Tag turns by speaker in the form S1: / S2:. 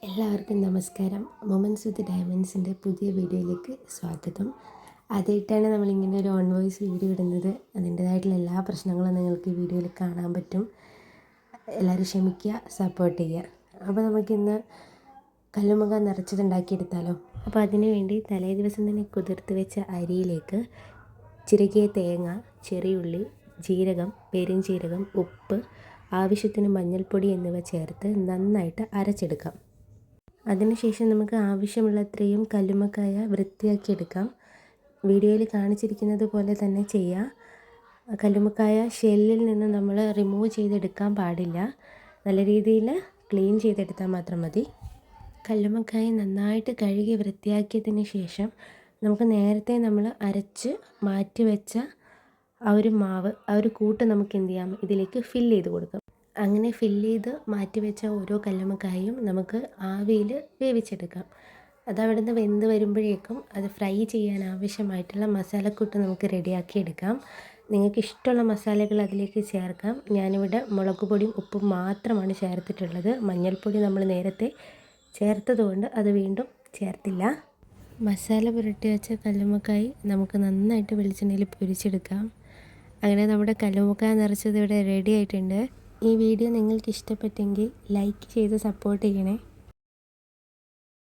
S1: എല്ലാവർക്കും നമസ്കാരം. മൊമെൻറ്റ്സ് വിത്ത് ഡയമണ്ട്സിൻ്റെ പുതിയ വീഡിയോയിലേക്ക് സ്വാഗതം. ആദ്യമായിട്ടാണ് നമ്മളിങ്ങനെ ഒരു ഓൺ വോയിസ് വീഡിയോ ഇടുന്നത്. അതിൻ്റേതായിട്ടുള്ള എല്ലാ പ്രശ്നങ്ങളും നിങ്ങൾക്ക് ഈ വീഡിയോയിൽ കാണാൻ പറ്റും. എല്ലാവരും ക്ഷമിക്കുക, സപ്പോർട്ട് ചെയ്യുക. അപ്പോൾ നമുക്കിന്ന് കല്ലുമ്മക്ക നിറച്ചത് ഉണ്ടാക്കിയെടുത്താലോ. അപ്പോൾ അതിന് വേണ്ടി തലേ ദിവസം തന്നെ കുതിർത്ത് വെച്ച അരിയിലേക്ക് ചിരകിയ തേങ്ങ, ചെറിയുള്ളി, ജീരകം, പെരുംജീരകം, ഉപ്പ്, ആവശ്യത്തിന് മഞ്ഞൾപ്പൊടി എന്നിവ ചേർത്ത് നന്നായിട്ട് അരച്ചെടുക്കാം. അതിനുശേഷം നമുക്ക് ആവശ്യമുള്ളത്രയും കല്ലുമ്മക്കായ വൃത്തിയാക്കിയെടുക്കാം. വീഡിയോയിൽ കാണിച്ചിരിക്കുന്നത് പോലെ തന്നെ ചെയ്യാം. കല്ലുമ്മക്കായ ഷെല്ലിൽ നിന്ന് നമ്മൾ റിമൂവ് ചെയ്തെടുക്കാൻ പാടില്ല. നല്ല രീതിയിൽ ക്ലീൻ ചെയ്തെടുത്താൽ മാത്രം മതി. കല്ലുമ്മക്കായ നന്നായിട്ട് കഴുകി വൃത്തിയാക്കിയതിന് ശേഷം നമുക്ക് നേരത്തെ നമ്മൾ അരച്ച് മാറ്റി വെച്ച ആ ഒരു മാവ്, ആ ഒരു കൂട്ട് നമുക്ക് എന്ത് ചെയ്യാം, ഇതിലേക്ക് ഫില്ല് ചെയ്ത് കൊടുക്കാം. അങ്ങനെ ഫില്ല് ചെയ്ത് മാറ്റി വെച്ച ഓരോ കല്ലുമ്മക്കായും നമുക്ക് ആവിയിൽ വേവിച്ചെടുക്കാം. അതവിടെ നിന്ന് വെന്ത് വരുമ്പോഴേക്കും അത് ഫ്രൈ ചെയ്യാൻ ആവശ്യമായിട്ടുള്ള മസാലക്കൂട്ട് നമുക്ക് റെഡിയാക്കി എടുക്കാം. നിങ്ങൾക്ക് ഇഷ്ടമുള്ള മസാലകൾ അതിലേക്ക് ചേർക്കാം. ഞാനിവിടെ മുളക് പൊടിയും ഉപ്പും മാത്രമാണ് ചേർത്തിട്ടുള്ളത്. മഞ്ഞൾപ്പൊടി നമ്മൾ നേരത്തെ ചേർത്തതുകൊണ്ട് അത് വീണ്ടും ചേർത്തില്ല. മസാല പുരട്ടി വെച്ച കല്ലുമ്മക്കായി നമുക്ക് നന്നായിട്ട് വെളിച്ചെണ്ണയിൽ പൊരിച്ചെടുക്കാം. അങ്ങനെ നമ്മുടെ കല്ലുമ്മക്കായ നിറച്ചത് ഇവിടെ റെഡി ആയിട്ടുണ്ട്. ഈ വീഡിയോ നിങ്ങൾക്ക് ഇഷ്ടപ്പെട്ടെങ്കിൽ ലൈക്ക് ചെയ്ത് സപ്പോർട്ട് ചെയ്യണേ.